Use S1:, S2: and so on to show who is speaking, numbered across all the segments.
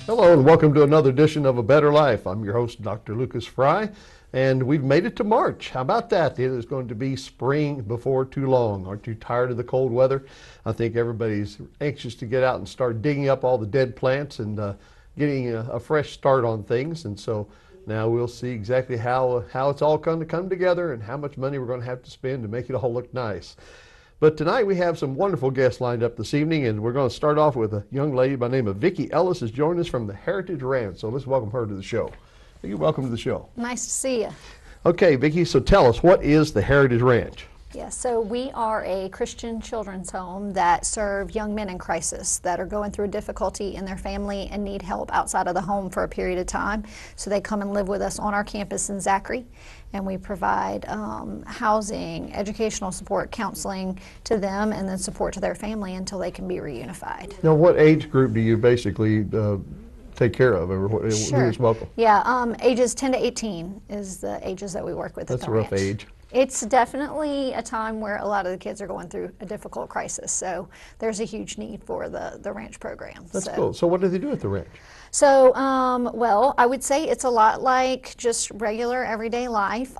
S1: Hello and welcome to another edition of A Better Life. I'm your host, Dr. Lucas Fry, and we've made it to March. How about that? It is going to be spring before too long. Aren't you tired of the cold weather? I think everybody's anxious to get out and start digging up all the dead plants and getting a fresh start on things. And so now we'll see exactly how it's all going to come together and how much money we're going to have to spend to make it all look nice. But tonight we have some wonderful guests lined up this evening, and we're going to start off with a young lady by the name of Vicki Ellis has joined us from the Heritage Ranch. So let's welcome her to the show. Vicki, welcome to the show.
S2: Nice to see you.
S1: Okay, Vicki, so tell us, what is the Heritage Ranch?
S2: Yeah, so we are a Christian children's home that serve young men in crisis that are going through difficulty in their family and need help outside of the home for a period of time. So they come and live with us on our campus in Zachary, and we provide housing, educational support, counseling to them, and then support to their family until they can be reunified.
S1: Now, what age group do you basically take care of, or who is welcome?
S2: Yeah, ages 10 to 18 is the ages that we work with at the ranch.
S1: That's a rough age.
S2: It's definitely a time where a lot of the kids are going through a difficult crisis, so there's a huge need for the ranch program.
S1: That's cool. So what do they do at the ranch?
S2: So, well, I would say it's a lot like just regular everyday life,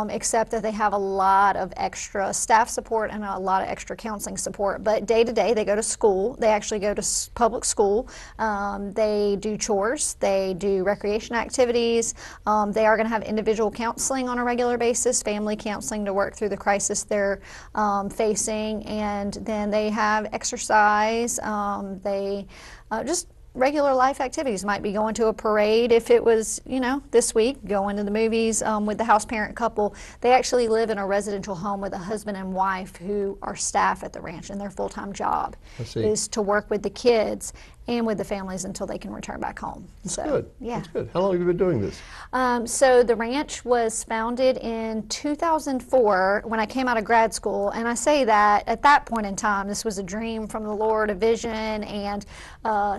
S2: except that they have a lot of extra staff support and a lot of extra counseling support. But day to day, they go to school. They actually go to public school. They do chores. They do recreation activities. They are going to have individual counseling on a regular basis, family counseling to work through the crisis they're facing. And then they have exercise. They just regular life activities. Might be going to a parade if it was, this week, going to the movies with the house parent couple. They actually live in a residential home with a husband and wife who are staff at the ranch, and their full-time job is to work with the kids and with the families until they can return back home.
S1: That's good.
S2: Yeah.
S1: That's good. How long have you been doing this?
S2: So the ranch was founded in 2004 when I came out of grad school, and I say that at that point in time, this was a dream from the Lord, a vision, and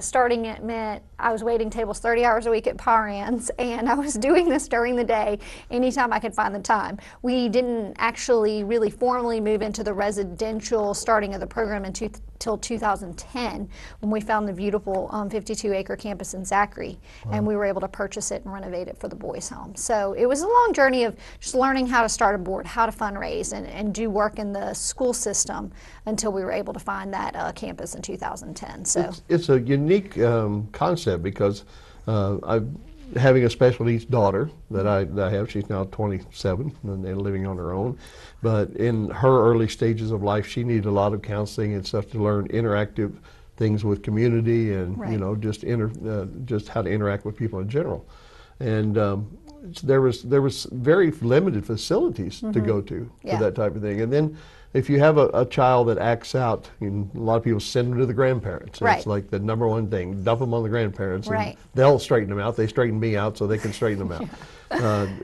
S2: starting it meant I was waiting tables 30 hours a week at Paran's, and I was doing this during the day anytime I could find the time. We didn't actually really formally move into the residential starting of the program until 2010 when we found the beautiful 52-acre campus in Zachary. Wow. And we were able to purchase it and renovate it for the boys' home. So it was a long journey of just learning how to start a board, how to fundraise, and do work in the school system until we were able to find that campus in 2010. So
S1: it's a unique concept because having a special needs daughter that I have, she's now 27 and living on her own, but in her early stages of life, she needed a lot of counseling and stuff to learn interactive things with community and just how to interact with people in general. And there was very limited facilities to go to for that type of thing. And then if you have a child that acts out, a lot of people send them to the grandparents. It's like the number one thing, dump them on the grandparents. And they'll straighten them out. They straighten me out so they can straighten them out.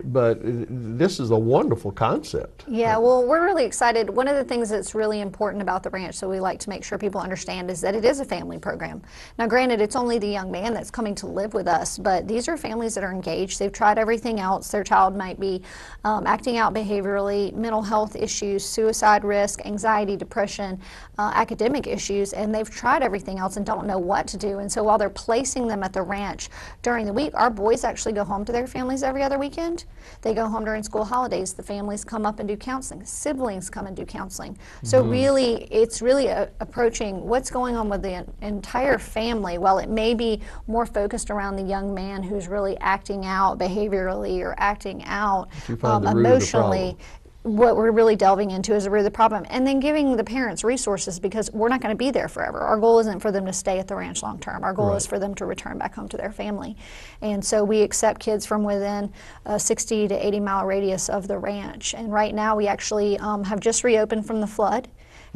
S1: But this is a wonderful concept.
S2: Yeah, well, we're really excited. One of the things that's really important about the ranch, so we like to make sure people understand, is that it is a family program. Now, granted, it's only the young man that's coming to live with us, but these are families that are engaged. They've tried everything else. Their child might be acting out behaviorally, mental health issues, suicide risk, anxiety, depression, academic issues, and they've tried everything else and don't know what to do. And so while they're placing them at the ranch during the week, our boys actually go home to their families every other weekend. They go home during school holidays. The families come up and do counseling. Siblings come and do counseling. So really, it's really approaching what's going on with the entire family. While it may be more focused around the young man who's really acting out behaviorally or acting out emotionally, what we're really delving into is the root of the problem, and then giving the parents resources, because we're not going to be there forever. Our goal isn't for them to stay at the ranch long term. Our goal is for them to return back home to their family. And so we accept kids from within a 60 to 80 mile radius of the ranch. And right now we actually have just reopened from the flood.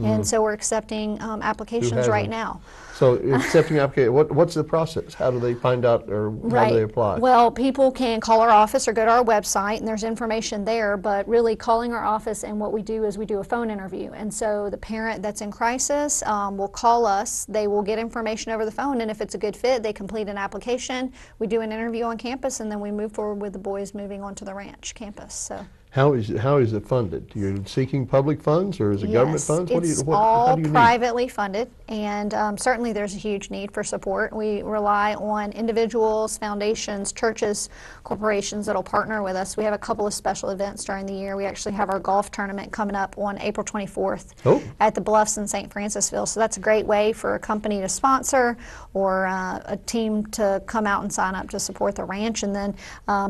S2: And so we're accepting applications right
S1: hasn't?
S2: now.
S1: So accepting application, what's the process? How do they find out, or how do they apply?
S2: Well, people can call our office or go to our website, and there's information there. But really, calling our office, and what we do is we do a phone interview. And so the parent that's in crisis will call us. They will get information over the phone, and if it's a good fit, they complete an application. We do an interview on campus, and then we move forward with the boys moving onto the ranch campus. So.
S1: How is it funded? You're seeking public funds, or is it government funds?
S2: It's all privately funded, and certainly there's a huge need for support. We rely on individuals, foundations, churches, corporations that'll partner with us. We have a couple of special events during the year. We actually have our golf tournament coming up on April 24th at the Bluffs in St. Francisville. So that's a great way for a company to sponsor, or a team to come out and sign up to support the ranch. And then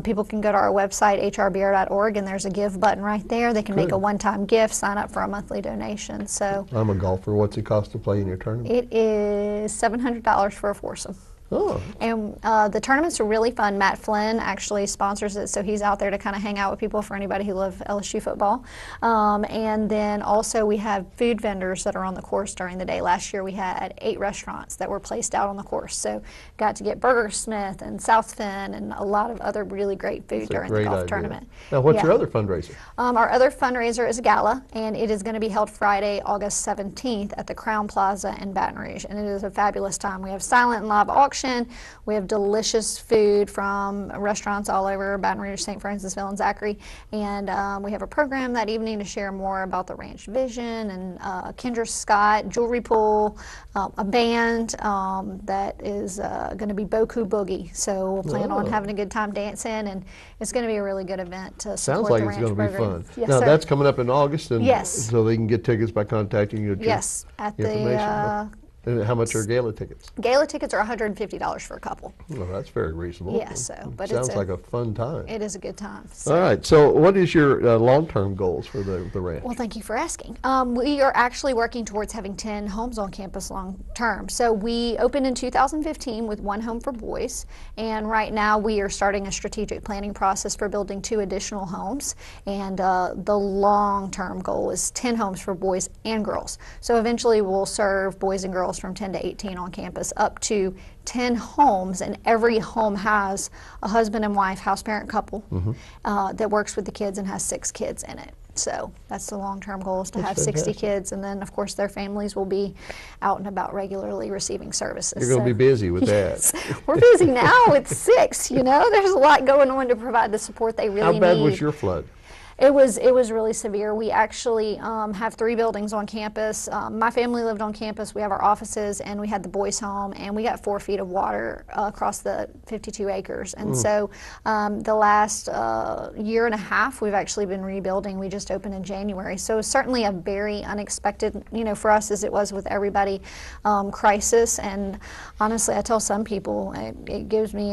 S2: people can go to our website, hrbr.org, and there's a give button right there. They can make a one-time gift, sign up for a monthly donation. So
S1: I'm a golfer. What's it cost to play in your tournament?
S2: it is $700 for a foursome.
S1: Oh.
S2: And the tournaments are really fun. Matt Flynn actually sponsors it, so he's out there to kind of hang out with people for anybody who loves LSU football. And then also we have food vendors that are on the course during the day. Last year we had 8 restaurants that were placed out on the course. So got to get Burger Smith and South Finn and a lot of other really great food during the golf tournament.
S1: Now, what's your other fundraiser?
S2: Our other fundraiser is a gala, and it is going to be held Friday, August 17th at the Crown Plaza in Baton Rouge. And it is a fabulous time. We have silent and live auction. We have delicious food from restaurants all over Baton Rouge, St. Francisville, and Zachary. And we have a program that evening to share more about the ranch vision, and Kendra Scott, jewelry pool, a band that is going to be Boku Boogie. So we'll plan on having a good time dancing, and it's going to be a really good event to support the ranch program.
S1: Sounds like it's going to be fun.
S2: Yes,
S1: now,
S2: sir.
S1: That's coming up in August, and
S2: yes.
S1: So they can get tickets by contacting you.
S2: Yes, at
S1: the and how much are gala tickets?
S2: Gala tickets are $150 for a couple.
S1: Well, that's very reasonable.
S2: Yeah, so, but
S1: sounds like a fun time.
S2: It is a good time. So.
S1: All right, so what is your long-term goals for the ranch?
S2: Well, thank you for asking. We are actually working towards having 10 homes on campus long-term. So we opened in 2015 with 1 home for boys, and right now we are starting a strategic planning process for building 2 additional homes, and the long-term goal is 10 homes for boys and girls. So eventually we'll serve boys and girls from 10 to 18 on campus, up to 10 homes, and every home has a husband and wife, house parent couple that works with the kids and has 6 kids in it. So that's the long-term goal, is to have 60 kids, and then of course their families will be out and about regularly receiving services.
S1: You're going to be busy with that.
S2: We're busy now with 6, you know, there's a lot going on to provide the support they really need.
S1: How bad was your flood?
S2: It was really severe. We actually have 3 buildings on campus. My family lived on campus. We have our offices, and we had the boys' home, and we got 4 feet of water across the 52 acres. And so the last year and a half, we've actually been rebuilding. We just opened in January. So it's certainly a very unexpected, you know, for us as it was with everybody, crisis. And honestly, I tell some people, it gives me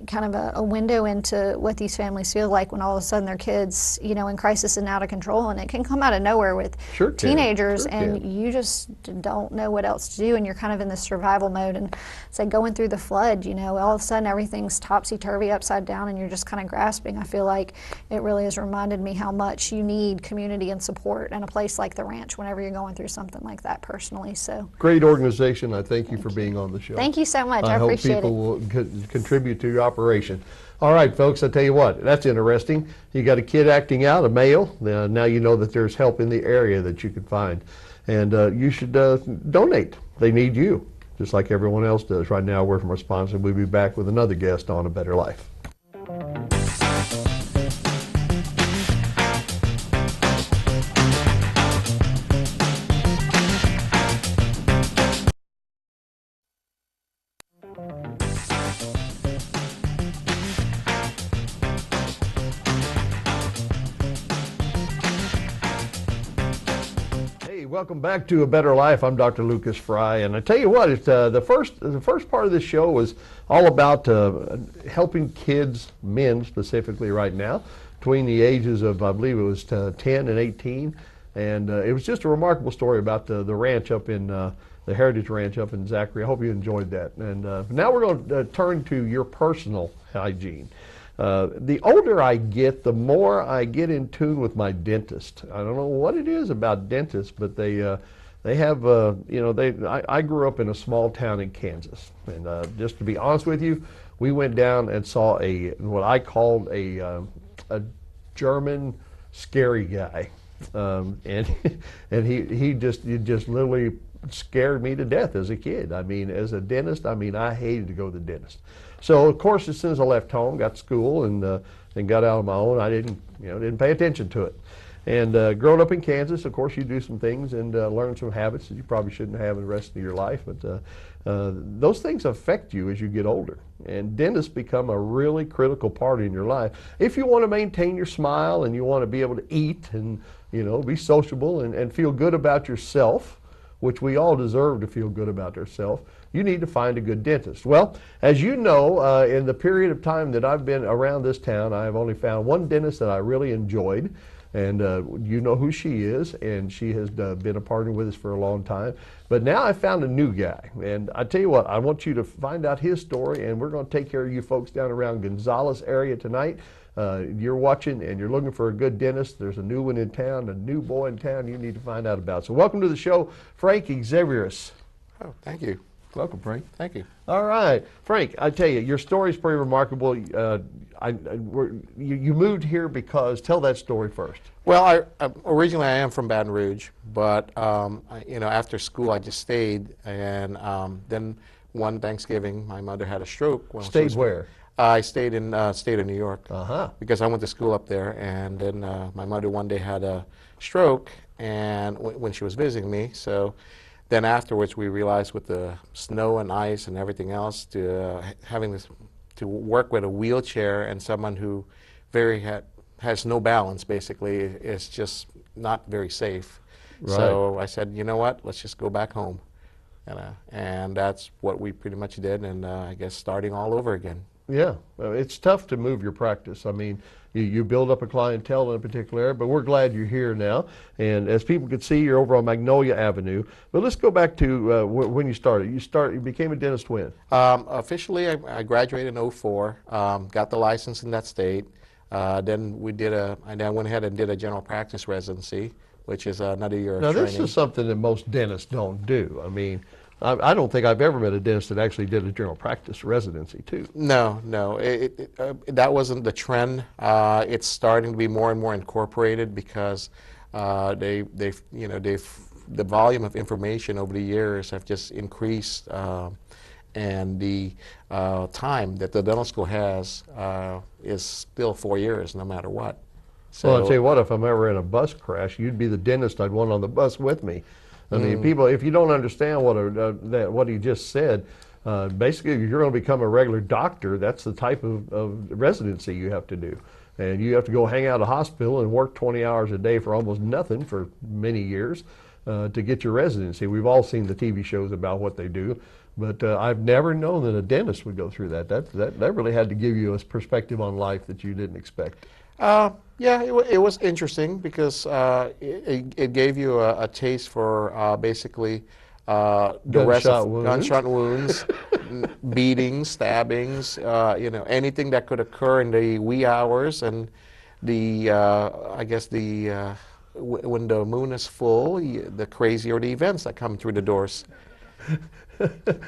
S2: kind of a window into what these families feel like when all of a sudden their kids, you know, in crisis and out of control, and it can come out of nowhere with teenagers, and you just don't know what else to do, and you're kind of in this survival mode. And it's like going through the flood, you know, all of a sudden everything's topsy-turvy, upside down, and you're just kind of grasping. I feel like it really has reminded me how much you need community and support in a place like the ranch whenever you're going through something like that personally. So
S1: great organization. I thank you for being on the show.
S2: Thank you so much. I appreciate it.
S1: I hope people will contribute to your operation. All right, folks, I tell you what, that's interesting. You got a kid acting out, a male. Now you know that there's help in the area that you can find. And you should donate. They need you, just like everyone else does. Right now, we're from our sponsor. We'll be back with another guest on A Better Life. Welcome back to A Better Life. I'm Dr. Lucas Fry, and I tell you what, the first part of this show was all about helping kids, men specifically right now, between the ages of, I believe it was 10 and 18, and it was just a remarkable story about the ranch up in, the Heritage Ranch up in Zachary. I hope you enjoyed that. And now we're going to turn to your personal hygiene. The older I get, the more I get in tune with my dentist. I don't know what it is about dentists, but they They have, you know, I grew up in a small town in Kansas, and just to be honest with you, we went down and saw what I called a German scary guy, and and he just literally scared me to death as a kid. I mean, as a dentist, I mean, I hated to go to the dentist. So of course, as soon as I left home, got to school, and got out on my own, I didn't pay attention to it. And growing up in Kansas, of course, you do some things and learn some habits that you probably shouldn't have in the rest of your life. But those things affect you as you get older. And dentists become a really critical part in your life. If you want to maintain your smile and you want to be able to eat and, you know, be sociable and feel good about yourself, which we all deserve to feel good about ourselves, you need to find a good dentist. Well, as you know, in the period of time that I've been around this town, I have only found one dentist that I really enjoyed. And you know who she is, and she has been a partner with us for a long time. But now I found a new guy, and I tell you what, I want you to find out his story, and we're going to take care of you folks down around Gonzales area tonight. You're watching and you're looking for a good dentist. There's a new one in town, a new boy in town you need to find out about. So welcome to the show, Frank Xavierus.
S3: Oh, thank you.
S1: Welcome, Frank.
S3: Thank you.
S1: All right, Frank, I tell you, your story is pretty remarkable. You moved here because, tell that story first.
S3: Well, originally I am from Baton Rouge, but you know, after school I just stayed, and then one Thanksgiving my mother had a stroke.
S1: Stayed where?
S3: I stayed in state of New York
S1: because
S3: I went to school up there, and then my mother one day had a stroke, and when she was visiting me, so. Then afterwards, we realized with the snow and ice and everything else, to work with a wheelchair and someone who has no balance, basically, is just not very safe.
S1: Right.
S3: So I said, you know what? Let's just go back home, and that's what we pretty much did. And I guess starting all over again.
S1: Yeah, it's tough to move your practice. I mean, you build up a clientele in a particular area, but we're glad you're here now. And as people can see, you're over on Magnolia Avenue. But let's go back to when you started. You became a dentist when?
S3: Officially, I graduated in '04, got the license in that state. Then I went ahead and did a general practice residency, which is another year of training.
S1: Now, this is something that most dentists don't do. I mean, I don't think I've ever met a dentist that actually did a general practice residency too.
S3: No, that wasn't the trend. It's starting to be more and more incorporated because the volume of information over the years have just increased, and the time that the dental school has is still 4 years, no matter what. So,
S1: well, I'll tell you what, if I'm ever in a bus crash, you'd be the dentist I'd want on the bus with me. I mean, people, if you don't understand what he just said, basically, if you're going to become a regular doctor, that's the type of residency you have to do. And you have to go hang out at a hospital and work 20 hours a day for almost nothing for many years to get your residency. We've all seen the TV shows about what they do, but I've never known that a dentist would go through that. That really had to give you a perspective on life that you didn't expect.
S3: Yeah, it was interesting because it gave you a taste for basically the rest of gunshot wounds, beatings, stabbings, anything that could occur in the wee hours, and I guess when the moon is full, the crazier the events that come through the doors.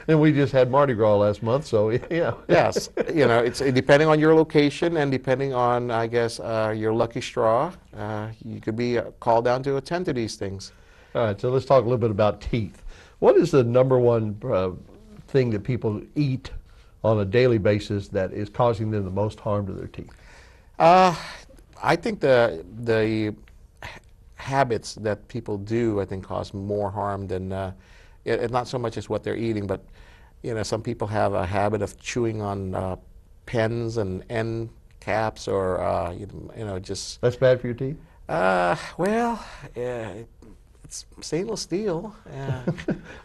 S1: And we just had Mardi Gras last month, so yeah.
S3: Yes, it's depending on your location and depending on, I guess, your lucky straw, you could be called down to attend to these things.
S1: All right, so let's talk a little bit about teeth. What is the number one thing that people eat on a daily basis that is causing them the most harm to their teeth?
S3: I think the habits that people do, I think, cause more harm than it's not so much as what they're eating, but some people have a habit of chewing on pens and end caps, or just.
S1: That's bad for your teeth?
S3: Well, it's stainless steel.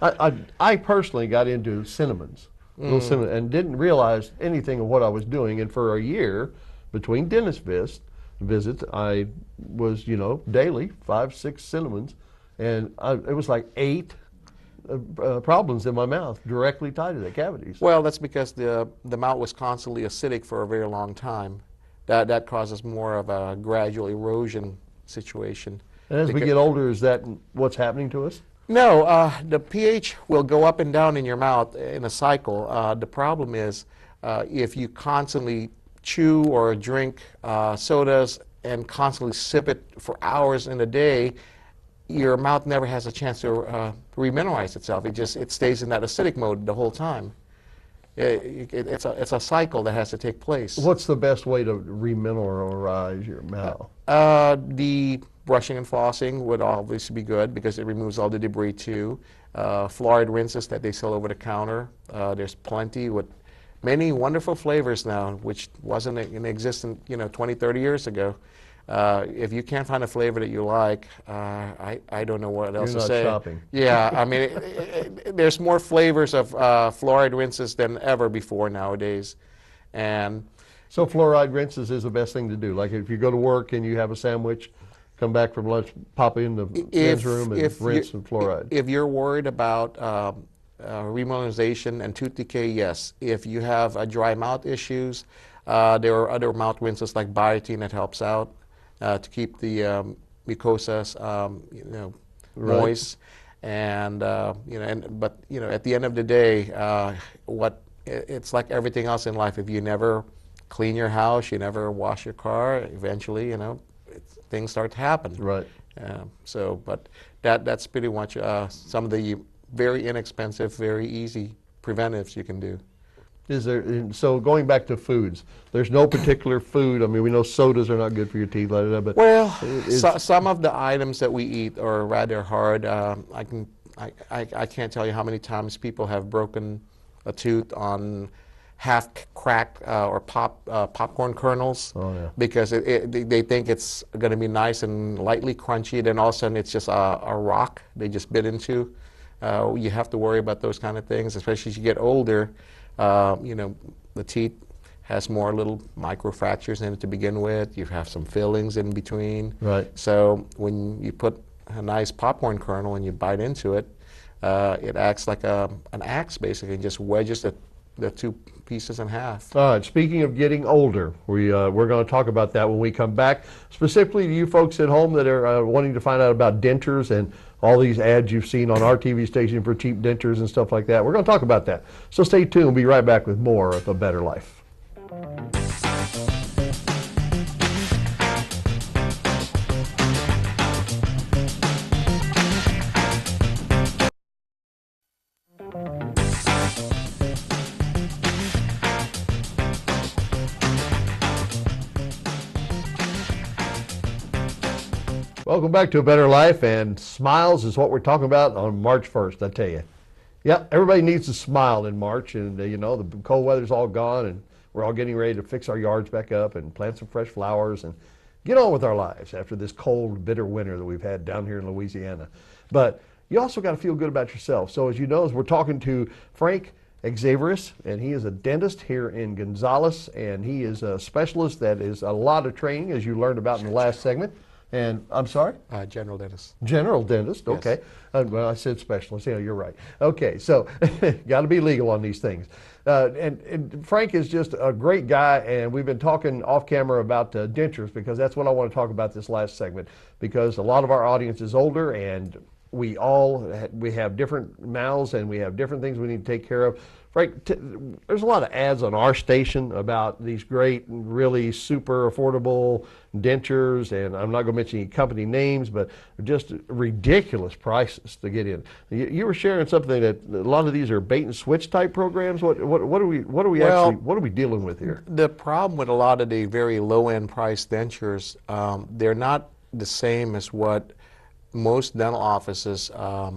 S1: I personally got into cinnamons, little cinnamon, and didn't realize anything of what I was doing. And for a year, between dentist visits, I was daily 5-6 cinnamons, and it was like 8. Problems in my mouth directly tied to the cavities.
S3: Well, that's because the mouth was constantly acidic for a very long time. That causes more of a gradual erosion situation.
S1: And as we get older, is that what's happening to us?
S3: No, the pH will go up and down in your mouth in a cycle. The problem is if you constantly chew or drink sodas and constantly sip it for hours in a day, your mouth never has a chance to remineralize itself. It stays in that acidic mode the whole time. It's a cycle that has to take place.
S1: What's the best way to remineralize your mouth?
S3: The brushing and flossing would obviously be good because it removes all the debris too. Fluoride rinses that they sell over the counter. There's plenty with many wonderful flavors now, which wasn't in existence, 20, 30 years ago. If you can't find a flavor that you like, I don't know what else
S1: You're
S3: to
S1: not
S3: say.
S1: shopping.
S3: Yeah, I mean, there's more flavors of fluoride rinses than ever before nowadays. And
S1: so fluoride rinses is the best thing to do. Like if you go to work and you have a sandwich, come back from lunch, pop in the men's room and rinse with fluoride.
S3: If you're worried about remineralization and tooth decay, yes. If you have dry mouth issues, there are other mouth rinses like biotin that helps out to keep the mucosas, moist. And but at the end of the day, it's like everything else in life. If you never clean your house, you never wash your car, eventually, things start to happen.
S1: Right.
S3: But that's pretty much some of the very inexpensive, very easy preventives you can do.
S1: So going back to foods, there's no particular food. I mean, we know sodas are not good for your teeth, but
S3: well, some of the items that we eat are rather hard. I can't tell you how many times people have broken a tooth on half-cracked or popcorn kernels.
S1: Oh, yeah.
S3: Because they think it's going to be nice and lightly crunchy. Then all of a sudden it's just a rock they just bit into. You have to worry about those kind of things, especially as you get older. The teeth has more little micro fractures in it to begin with. You have some fillings in between.
S1: Right.
S3: So when you put a nice popcorn kernel and you bite into it, it acts like an axe basically, and just wedges the two pieces in half.
S1: All right, speaking of getting older, we're going to talk about that when we come back. Specifically to you folks at home that are wanting to find out about dentures and all these ads you've seen on our TV station for cheap dentures and stuff like that. We're going to talk about that. So stay tuned. We'll be right back with more of A Better Life. Welcome back to A Better Life, and smiles is what we're talking about on March 1st, I tell you. Yeah, everybody needs to smile in March, and the cold weather's all gone, and we're all getting ready to fix our yards back up and plant some fresh flowers and get on with our lives after this cold, bitter winter that we've had down here in Louisiana. But you also got to feel good about yourself. So as you know, we're talking to Frank Xavieris, and he is a dentist here in Gonzales, and he is a specialist that is a lot of training, as you learned about in the last segment. And I'm sorry?
S3: General dentist.
S1: General dentist, okay. Yes. Well, I said specialist. You're right. Okay, so got to be legal on these things. And Frank is just a great guy, and we've been talking off camera about dentures because that's what I want to talk about this last segment, because a lot of our audience is older, and we have different mouths and we have different things we need to take care of. Frank, there's a lot of ads on our station about these great, really super affordable dentures, and I'm not going to mention any company names, but just ridiculous prices to get in. You were sharing something that a lot of these are bait and switch type programs. What are we dealing with here?
S3: The problem with a lot of the very low end price dentures, they're not the same as what most dental offices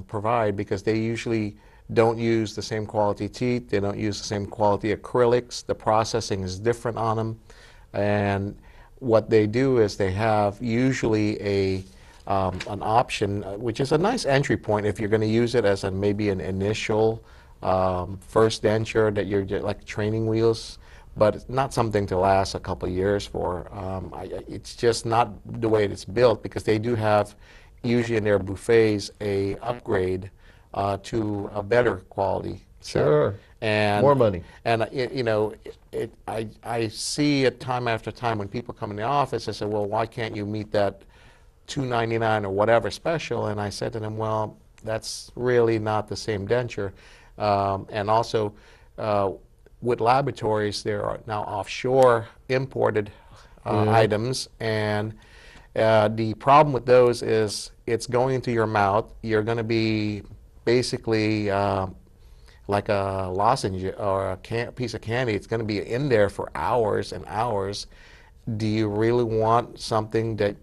S3: provide, because they usually don't use the same quality teeth, they don't use the same quality acrylics, the processing is different on them, and what they do is they have usually an option, which is a nice entry point if you're going to use it as maybe an initial first denture that you're like training wheels, but it's not something to last a couple of years for. It's just not the way it's built, because they do have usually in their buffets a upgrade to a better quality.
S1: Sure.
S3: And
S1: more money.
S3: And I see it time after time when people come in the office. I say, well, why can't you meet that $2.99 or whatever special? And I said to them, well, That's really not the same denture. And also, with laboratories, there are now offshore imported items, and the problem with those is it's going into your mouth. You're going to be basically like a lozenge or a piece of candy. It's going to be in there for hours and hours. Do you really want something that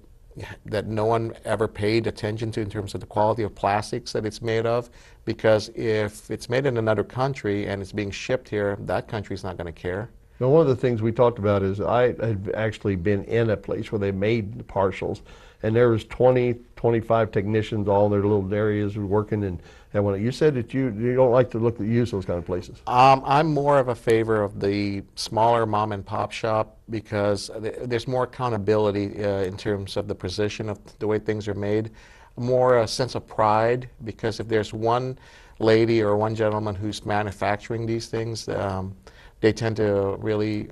S3: no one ever paid attention to in terms of the quality of plastics that it's made of? Because if it's made in another country and it's being shipped here, that country's not going to care.
S1: Now, one of the things we talked about is I had actually been in a place where they made the partials, and there was 20, 25 technicians all in their little areas working. And when you said that you don't like to use those kind of places.
S3: I'm more of a favor of the smaller mom and pop shop because there's more accountability in terms of the precision of the way things are made, more a sense of pride, because if there's one lady or one gentleman who's manufacturing these things, they tend to really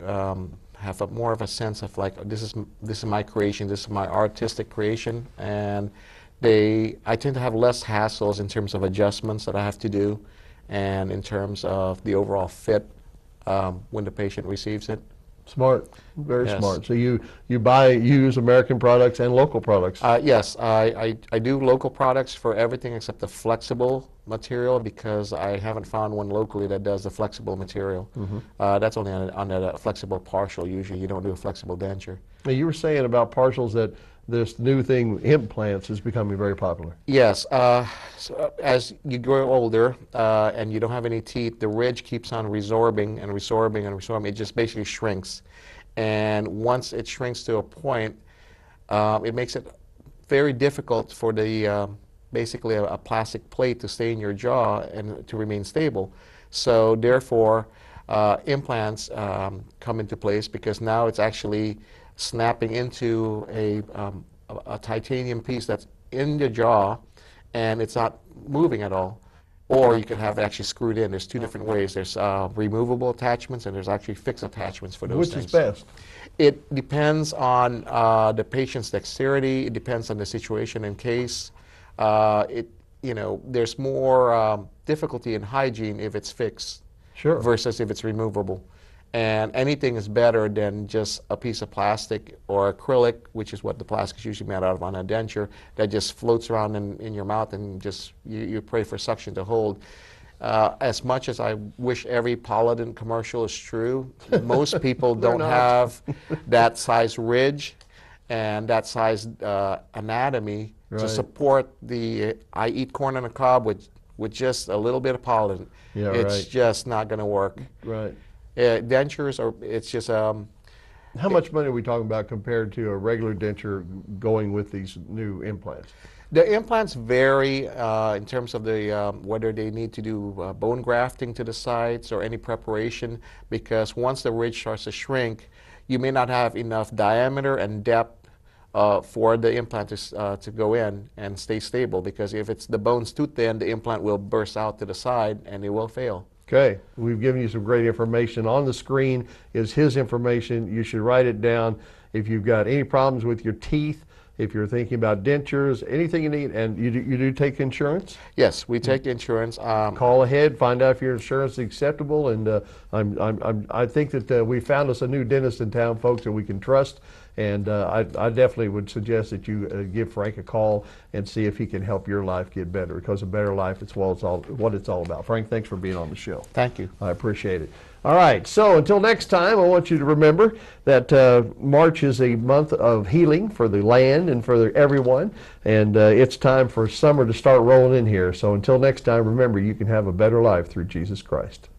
S3: have more of a sense of like, this is my creation, this is my artistic creation, and I tend to have less hassles in terms of adjustments that I have to do, and in terms of the overall fit when the patient receives it.
S1: Smart, very smart. So you use American products and local products.
S3: Yes, I do local products for everything except the flexible material, because I haven't found one locally that does the flexible material. That's only on a flexible partial. Usually you don't do a flexible denture.
S1: Now, you were saying about partials that this new thing, implants, is becoming very popular.
S3: Yes. So as you grow older and you don't have any teeth, the ridge keeps on resorbing and resorbing and resorbing. It just basically shrinks. And once it shrinks to a point, it makes it very difficult for the basically a plastic plate to stay in your jaw and to remain stable. So therefore, implants come into place, because now it's actually snapping into a titanium piece that's in the jaw, and it's not moving at all. Or you can have it actually screwed in. There's two different ways. There's removable attachments, and there's actually fixed attachments for those things.
S1: Which is best?
S3: It depends on the patient's dexterity. It depends on the situation and case. There's more difficulty in hygiene if it's fixed versus if it's removable. And anything is better than just a piece of plastic or acrylic, which is what the plastic is usually made out of on a denture, that just floats around in your mouth and just you pray for suction to hold. As much as I wish every Polident commercial is true, most people don't have that size ridge and that size anatomy to support the I eat corn on the cob with just a little bit of Polident. It's just not going to work. Dentures it's just
S1: how much money are we talking about compared to a regular denture going with these new implants?
S3: The implants vary in terms of the whether they need to do bone grafting to the sides or any preparation, because once the ridge starts to shrink, you may not have enough diameter and depth for the implant to go in and stay stable, because if the bone's too thin, the implant will burst out to the side and it will fail.
S1: Okay, we've given you some great information. On the screen is his information. You should write it down. If you've got any problems with your teeth, if you're thinking about dentures, anything you need, and you do take insurance?
S3: Yes, we take insurance.
S1: Call ahead, find out if your insurance is acceptable, and I think that we found us a new dentist in town, folks, that we can trust. And I definitely would suggest that you give Frank a call and see if he can help your life get better, because a better life is what it's all about. Frank, thanks for being on the show.
S3: Thank you.
S1: I appreciate it. All right, so until next time, I want you to remember that March is a month of healing for the land and for everyone, and it's time for summer to start rolling in here. So until next time, remember, you can have a better life through Jesus Christ.